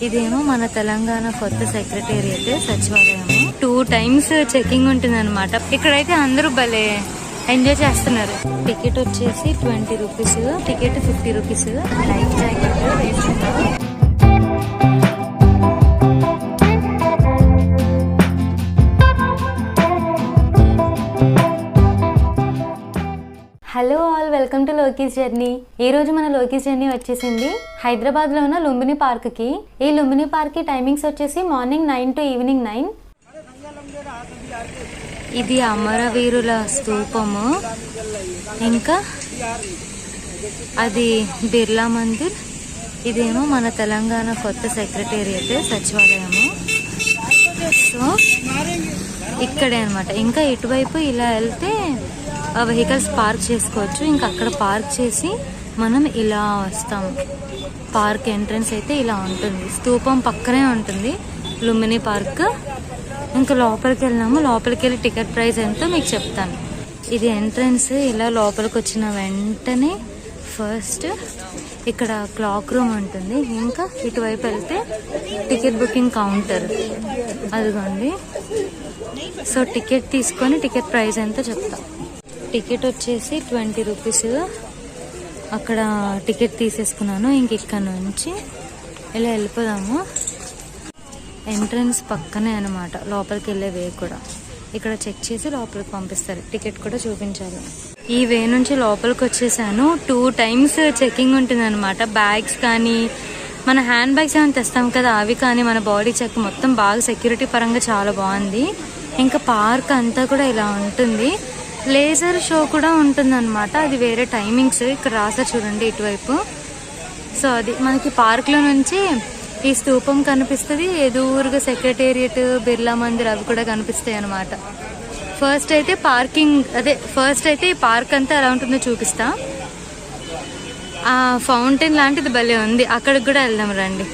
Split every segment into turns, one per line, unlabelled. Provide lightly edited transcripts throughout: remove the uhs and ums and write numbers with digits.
ఇదేమో మన తెలంగాణ కొత్త సెక్రటేరియట్ సచివాలయము. 2 times చెకింగ్ ఉంటుంది అనమాట. ఇక్కడైతే అందరూ భలే ఎంజాయ్ చేస్తున్నారు. టికెట్ వచ్చేసి 20 rupees, ticket 50 rupees. Life jacket వేసుకున్నాం. Hello all, welcome to Loki's journey. ఈ రోజు మన లోకీస్ జర్నీ వచ్చేసింది హైదరాబాద్ లో ఉన్న లుంబిని పార్క్ కి. ఈ లుంబిని పార్క్ కి టైమింగ్స్ వచ్చేసి మార్నింగ్ 9 to ఈవినింగ్ 9. ఇది అమరవీరుల స్తూపము, ఇంకా అది బిర్లా మందిర్. ఇదేమో మన తెలంగాణ కొత్త సెక్రటేరియట్ సచివాలయము. సో ఇక్కడే అనమాట. ఇంకా ఇటువైపు ఇలా వెళ్తే వెహికల్స్ పార్క్ చేసుకోవచ్చు. ఇంకా అక్కడ పార్క్ చేసి మనం ఇలా వస్తాము. పార్క్ ఎంట్రన్స్ అయితే ఇలా ఉంటుంది. స్తూపం పక్కనే ఉంటుంది లుంబిని పార్క్. ఇంకా లోపలికి వెళ్ళినాము. లోపలికి వెళ్ళి టికెట్ ప్రైస్ ఎంతో మీకు చెప్తాను. ఇది ఎంట్రన్స్. ఇలా లోపలికి వచ్చిన వెంటనే ఫస్ట్ ఇక్కడ క్లాక్ రూమ్ ఉంటుంది. ఇంకా ఇటువైపు వెళ్తే టికెట్ బుకింగ్ కౌంటర్ అదిగోండి. సో టికెట్ తీసుకొని టికెట్ ప్రైస్ ఎంతో చెప్తాం. టికెట్ వచ్చేసి 20 రూపీస్. అక్కడ టికెట్ తీసేసుకున్నాను. ఇంక ఇక్కడ నుంచి ఇలా వెళ్ళిపోదాము. ఎంట్రన్స్ పక్కనే అనమాట లోపలికి వెళ్ళే వే కూడా. ఇక్కడ చెక్ చేసి లోపలికి పంపిస్తారు. టికెట్ కూడా చూపించాలి. ఈ వే నుంచి లోపలికి వచ్చేసాను. 2 times చెకింగ్ ఉంటుంది అనమాట. బ్యాగ్స్ కానీ మన హ్యాండ్ బ్యాగ్స్ ఏమైనా తెస్తాం కదా అవి కానీ మన బాడీ చెక్ మొత్తం బాగా సెక్యూరిటీ పరంగా చాలా బాగుంది. ఇంకా పార్క్ అంతా కూడా ఇలా ఉంటుంది. లేజర్ షో కూడా ఉంటుంది అనమాట. అది వేరే టైమింగ్స్ ఇక్కడ రాసారు చూడండి ఇటువైపు. సో అది మనకి పార్క్ లో నుంచి ఈ స్తూపం కనిపిస్తుంది. ఎదురుగా సెక్రటేరియట్, బిర్లా మందిర్ అవి కూడా కనిపిస్తాయి అనమాట. ఫస్ట్ అయితే ఈ పార్క్ అంతా ఎలా ఉంటుందో చూపిస్తా. ఆ ఫౌంటైన్ లాంటిది భలే ఉంది. అక్కడికి కూడా వెళ్దాం రండి.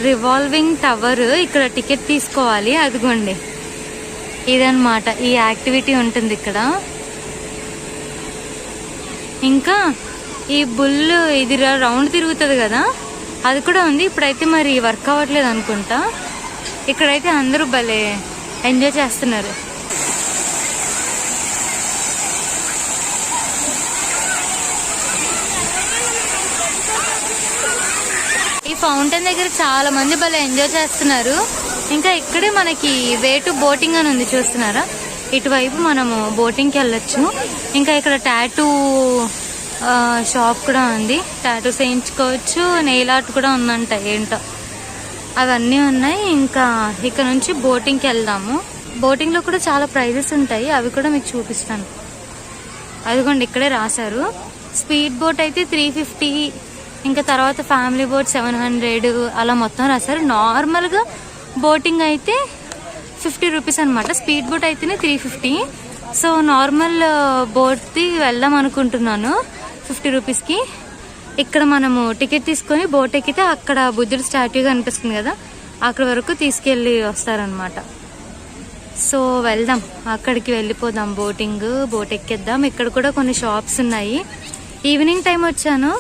రివాల్వింగ్ టవర్, ఇక్కడ టికెట్ తీసుకోవాలి. అదిగోండి ఇదన్నమాట. ఈ యాక్టివిటీ ఉంటుంది ఇక్కడ. ఇంకా ఈ బుల్ ఇది రౌండ్ తిరుగుతుంది కదా అది కూడా ఉంది. ఇప్పుడైతే మరి వర్క్ అవ్వట్లేదు అనుకుంటా. ఇక్కడైతే అందరూ భలే ఎంజాయ్ చేస్తున్నారు. ఈ ఫౌంటైన్ దగ్గర చాలా మంది భలే ఎంజాయ్ చేస్తున్నారు. ఇంకా ఇక్కడే మనకి వే టు బోటింగ్ అని ఉంది చూస్తున్నారా. ఇటువైపు మనము బోటింగ్కి వెళ్ళొచ్చు. ఇంకా ఇక్కడ టాటూ షాప్ కూడా ఉంది. టాటూ చేయించుకోవచ్చు. నెయిల్ ఆర్ట్ కూడా ఉందంట. ఏంటో అవన్నీ ఉన్నాయి. ఇంకా ఇక్కడ నుంచి బోటింగ్కి వెళ్దాము. బోటింగ్లో కూడా చాలా ప్రైజెస్ ఉంటాయి. అవి కూడా మీకు చూపిస్తాను. అదిగోండి ఇక్కడే రాశారు. స్పీడ్ బోట్ అయితే 350, ఇంకా తర్వాత ఫ్యామిలీ బోట్ 700 అలా మొత్తం రాశారు. నార్మల్గా బోటింగ్ అయితే 50 రూపీస్ అనమాట. స్పీడ్ బోట్ అయితేనే 350. సో నార్మల్ బోట్ది వెళ్దాం అనుకుంటున్నాను 50 రూపీస్కి. ఇక్కడ మనము టికెట్ తీసుకొని బోట్ ఎక్కితే అక్కడ బుద్ధుడి స్టాట్యూ కనిపిస్తుంది కదా అక్కడ వరకు తీసుకెళ్ళి వస్తారనమాట. సో వెళ్దాం, అక్కడికి వెళ్ళిపోదాం. బోట్ ఎక్కేద్దాం. ఇక్కడ కూడా కొన్ని షాప్స్ ఉన్నాయి. ఈవినింగ్ టైం వచ్చాను.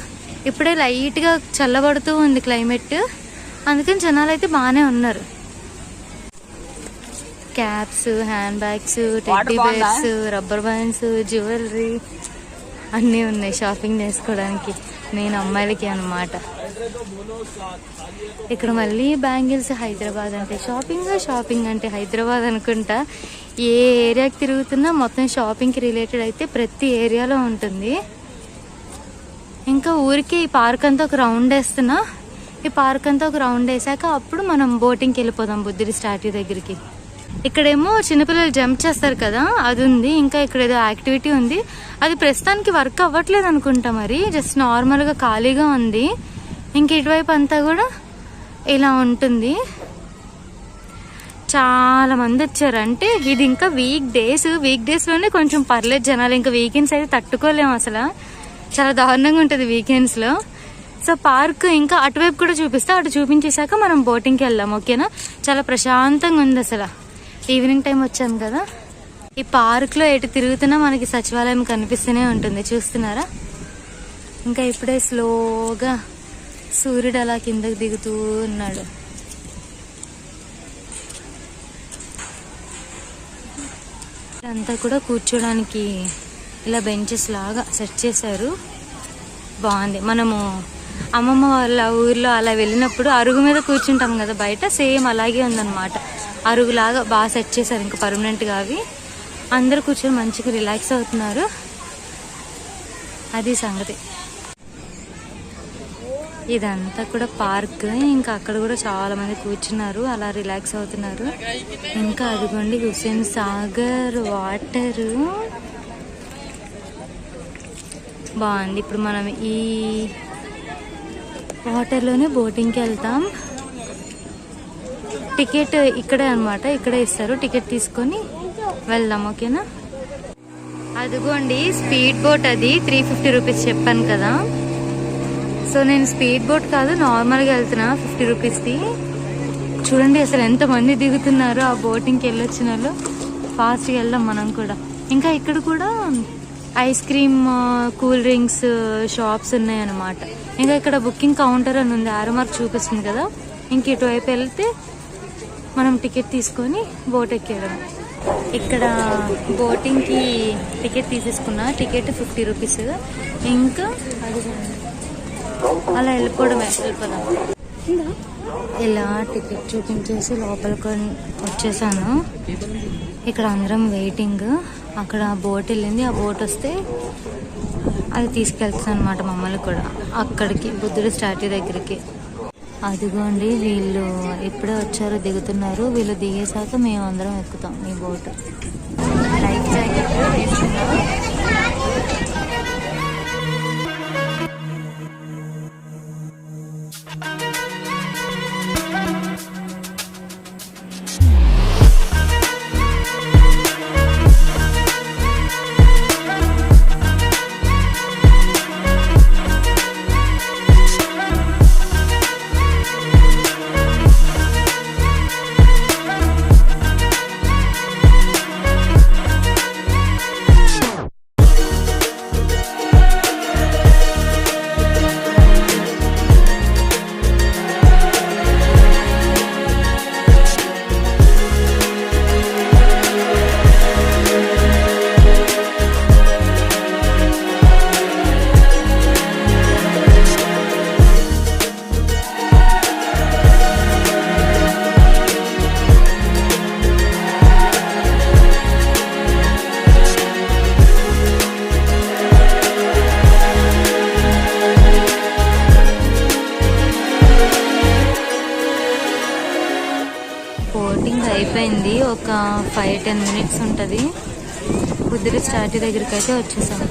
ఇప్పుడే లైట్గా చల్లబడుతూ ఉంది క్లైమేట్. అందుకని జనాలు అయితే బాగానే ఉన్నారు. Caps, hand bags, teddy bears, rubber bands, jewellery అన్నీ ఉన్నాయి షాపింగ్ చేసుకోవడానికి. నేను అమ్మాయిలకి అన్నమాట. ఇక్కడ మళ్ళీ బ్యాంగిల్స్. హైదరాబాద్ అంటే షాపింగ్ అంటే హైదరాబాద్ అనుకుంటా. ఏ ఏరియాకి తిరుగుతున్నా మొత్తం షాపింగ్కి రిలేటెడ్ అయితే ప్రతి ఏరియాలో ఉంటుంది. ఇంకా ఊరికి ఈ పార్క్ అంతా ఒక రౌండ్ వేస్తున్నా. ఈ పార్క్ అంతా ఒక రౌండ్ వేసాక అప్పుడు మనం బోటింగ్కి వెళ్ళిపోదాం బుద్ధుడి స్టాట్యూ దగ్గరికి. ఇక్కడేమో చిన్నపిల్లలు జంప్ చేస్తారు కదా అది ఉంది. ఇంకా ఇక్కడ ఏదో యాక్టివిటీ ఉంది. అది ప్రస్తుతానికి వర్క్ అవ్వట్లేదు అనుకుంటా. మరి జస్ట్ నార్మల్గా ఖాళీగా ఉంది. ఇంక ఇటువైపు అంతా కూడా ఇలా ఉంటుంది. చాలా మంది వచ్చారు. అంటే ఇది ఇంకా వీక్ డేస్లోనే కొంచెం పర్లేదు జనాలు. ఇంకా వీకెండ్స్ అయితే తట్టుకోలేము అసలు. చాలా దారుణంగా ఉంటుంది వీకెండ్స్లో. సో పార్క్ ఇంకా అటువైపు కూడా చూపిస్తా. అటు చూపించేశాక మనం బోటింగ్కి వెళ్దాం. ఓకేనా. చాలా ప్రశాంతంగా ఉంది అసలు. ఈవినింగ్ టైం వచ్చాం కదా. ఈ పార్క్లో ఎటు తిరుగుతున్నా మనకి సచివాలయం కనిపిస్తూనే ఉంటుంది. చూస్తున్నారా. ఇంకా ఇప్పుడే స్లోగా సూర్యుడు అలా కిందకి దిగుతూ ఉన్నాడు. అంతా కూడా కూర్చోడానికి ఇలా బెంచెస్ లాగా సెట్ చేశారు. బాగుంది. మనము అమ్మమ్మ వాళ్ళ ఊర్లో అలా వెళ్ళినప్పుడు అరుగు మీద కూర్చుంటాం కదా బయట, సేమ్ అలాగే ఉందన్నమాట. అరుగులాగా బాగా సెట్ చేశారు ఇంకా పర్మనెంట్గా. అవి అందరూ కూర్చొని మంచిగా రిలాక్స్ అవుతున్నారు. అది సంగతి. ఇదంతా కూడా పార్క్. ఇంకా అక్కడ కూడా చాలా మంది కూర్చున్నారు, అలా రిలాక్స్ అవుతున్నారు. ఇంకా అదిగోండి హుస్సేన్ సాగర్ వాటరు బాగుంది. ఇప్పుడు మనం ఈ వాటర్లోనే బోటింగ్కి వెళ్తాం. టికెట్ ఇక్కడే అనమాట, ఇక్కడే ఇస్తారు. టికెట్ తీసుకొని వెళ్దాం, ఓకేనా? అదిగోండి స్పీడ్ బోట్, అది 350 రూపీస్ చెప్పాను కదా. సో నేను స్పీడ్ బోట్ కాదు, నార్మల్గా వెళ్తున్నా 50 రూపీస్ది. చూడండి అసలు ఎంతమంది దిగుతున్నారు ఆ బోటింగ్కి వెళ్ళొచ్చిన వాళ్ళు. ఫాస్ట్గా వెళ్దాం మనం కూడా. ఇంకా ఇక్కడ కూడా ice cream, cool drinks shops ఉన్నాయన్నమాట. ఇంకా ఇక్కడ బుకింగ్ కౌంటర్ అని ఉంది, ఆరో మార్క్ చూపిస్తుంది కదా. ఇంక ఇటువైపు వెళ్తే మనం టికెట్ తీసుకొని బోట్ ఎక్కేయడం. ఇక్కడ బోటింగ్కి టికెట్ తీసేసుకున్నా, టికెట్ 50 రూపీస్. ఇంకా అది అలా వెళ్ళిపోవడమే, వెళ్ళిపోదాం. ఇలా టికెట్ చూపించేసి లోపలికి వచ్చేసాను. ఇక్కడ అందరం వెయిటింగ్. అక్కడ బోట్ వెళ్ళింది, ఆ బోట్ వస్తే అది తీసుకెళ్తాను అనమాట మమ్మల్ని కూడా అక్కడికి, బుద్ధుడి స్టాట్యూ దగ్గరికి. అదిగోండి వీళ్ళు ఇప్పుడే వచ్చారు, దిగుతున్నారు. వీళ్ళు దిగేసాక మేము అందరం ఎక్కుతాం ఈ బోట్. లైఫ్ జాకెట్ వేసుకున్నాం. అయిపోయింది, ఒక 5-10 మినిట్స్ ఉంటుంది. బుద్ధుడి స్టాట్యూ దగ్గరికి అయితే వచ్చేసాం.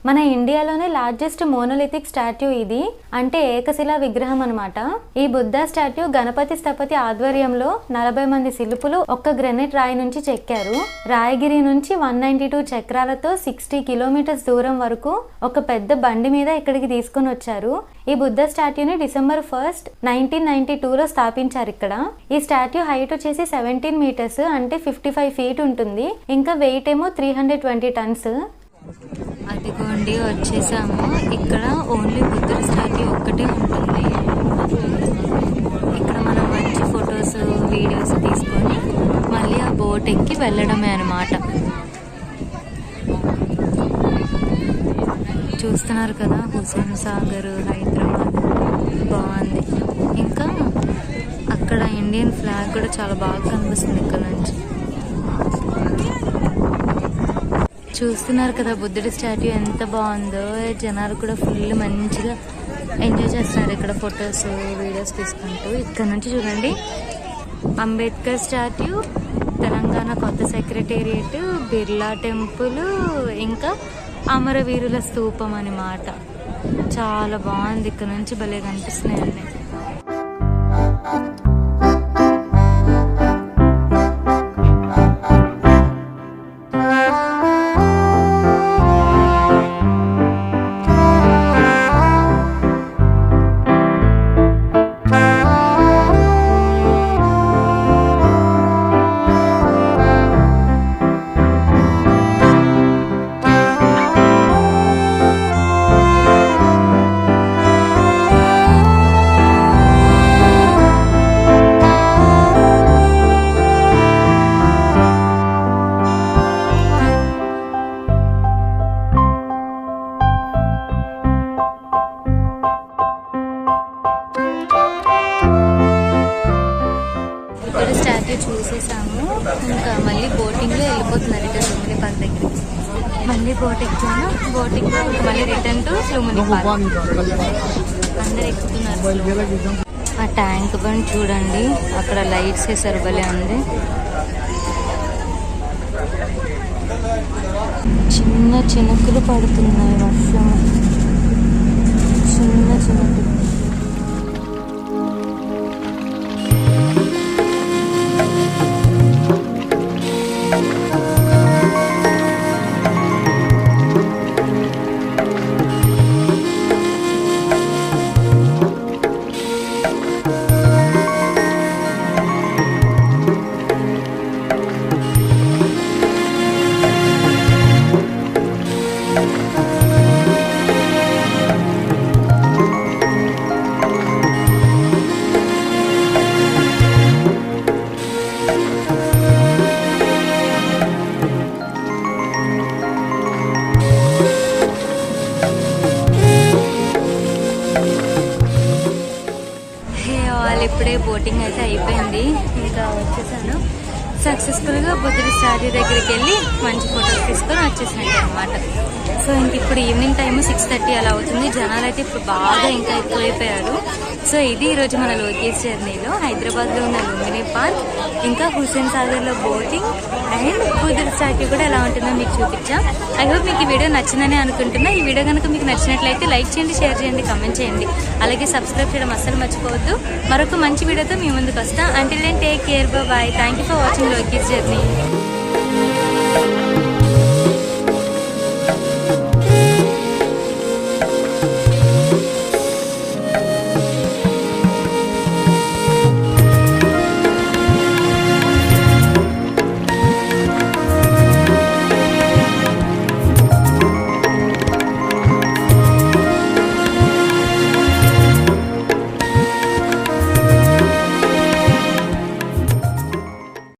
మన ఇండియాలోనే లార్జెస్ట్ మోనోలిథిక్ స్టాట్యూ ఇది, అంటే ఏకశిలా విగ్రహం అనమాట. ఈ బుద్ధ స్టాట్యూ గణపతి స్థపతి ఆధ్వర్యంలో 40 మంది శిల్పులు ఒక్క గ్రెనైట్ రాయి నుంచి చెక్కారు. రాయగిరి నుంచి 192 చక్రాలతో 60 కిలోమీటర్స్ దూరం వరకు ఒక పెద్ద బండి మీద ఇక్కడికి తీసుకొని వచ్చారు. ఈ బుద్ధ స్టాట్యూని December 1, 1992లో స్థాపించారు ఇక్కడ. ఈ స్టాట్యూ హైట్ వచ్చేసి 17 మీటర్స్, అంటే 55 ఫీట్ ఉంటుంది. ఇంకా వెయిట్ ఏమో 320 టన్స్. అదిగోండి వచ్చేసాము. ఇక్కడ ఓన్లీ బుద్ధుడి స్టాట్యూ ఒక్కటే ఉంటుంది. ఇక్కడ మనం మంచి ఫొటోస్, వీడియోస్ తీసుకొని మళ్ళీ ఆ బోట్ ఎక్కి వెళ్ళడమే అనమాట. చూస్తున్నారు కదా హుస్సేన్ సాగర్, హైదరాబాద్. బాగుంది. ఇంకా అక్కడ ఇండియన్ ఫ్లాగ్ కూడా చాలా బాగా కనిపిస్తుంది ఇక్కడ నుంచి. చూస్తున్నారు కదా బుద్ధుడి స్టాట్యూ ఎంత బాగుందో. జనాలు కూడా ఫుల్ మంచిగా ఎంజాయ్ చేస్తున్నారు ఇక్కడ ఫొటోస్, వీడియోస్ తీసుకుంటూ. ఇక్కడ నుంచి చూడండి అంబేద్కర్ స్టాట్యూ, తెలంగాణ కొత్త సెక్రటేరియట్, బిర్లా టెంపుల్, ఇంకా అమరవీరుల స్తూపం అన్నమాట. చాలా బాగుంది. ఇక్కడ నుంచి భలే కనిపిస్తున్నాయండి. అయితే చూసేసాము. ఇంకా మళ్ళీ బోటింగ్లో వెళ్ళిపోతున్నారు రిటర్న్ లుంబిని పార్క్ దగ్గరికి. మళ్ళీ బోట్ ఎక్కాను. బోటింగ్లో ఇంకా మళ్ళీ రిటర్న్ టు లుంబిని పార్క్. అందరు ఎక్కుతున్నారు. ఆ ట్యాంక్ బండ్ చూడండి, అక్కడ లైట్స్ వేసారు, భలే ఉంది. చిన్న చినుకులు పడుతున్నాయి, వర్షం చిన్న చినుకులు. ఇప్పుడే బోటింగ్ అయితే అయిపోయింది, ఇంకా వచ్చేసాను. సక్సెస్ఫుల్గా బుద్ధుడి స్టాచ్యూ దగ్గరికి వెళ్ళి మంచి ఫొటోస్ తీసుకొని వచ్చేసినట్టు అనమాట. సో ఇంక ఇప్పుడు ఈవినింగ్ టైము 6:30 అలా అవుతుంది. జనాలు అయితే ఇప్పుడు బాగా ఇంకా ఎక్కువైపోయారు. సో ఇది ఈరోజు మన లోకేష్ జర్నీలో హైదరాబాద్లో ఉన్న లుంబిని పార్క్, ఇంకా హుస్సేన్ సాగర్లో బోటింగ్ అండ్ బుద్ధుడి స్టాచ్యూ కూడా ఎలా ఉంటుందో మీకు చూపించాం. ఐ హోప్ మీకు ఈ వీడియో నచ్చిందని అనుకుంటున్నా. ఈ వీడియో కనుక మీకు నచ్చినట్లయితే లైక్ చేయండి, షేర్ చేయండి, కమెంట్ చేయండి. అలాగే సబ్స్క్రైబ్ చేయడం అస్సలు మర్చిపోవద్దు. మరొక మంచి వీడియోతో మీ ముందుకు వస్తా. Until then take care, bye. Thank you for watching Lokesh journey.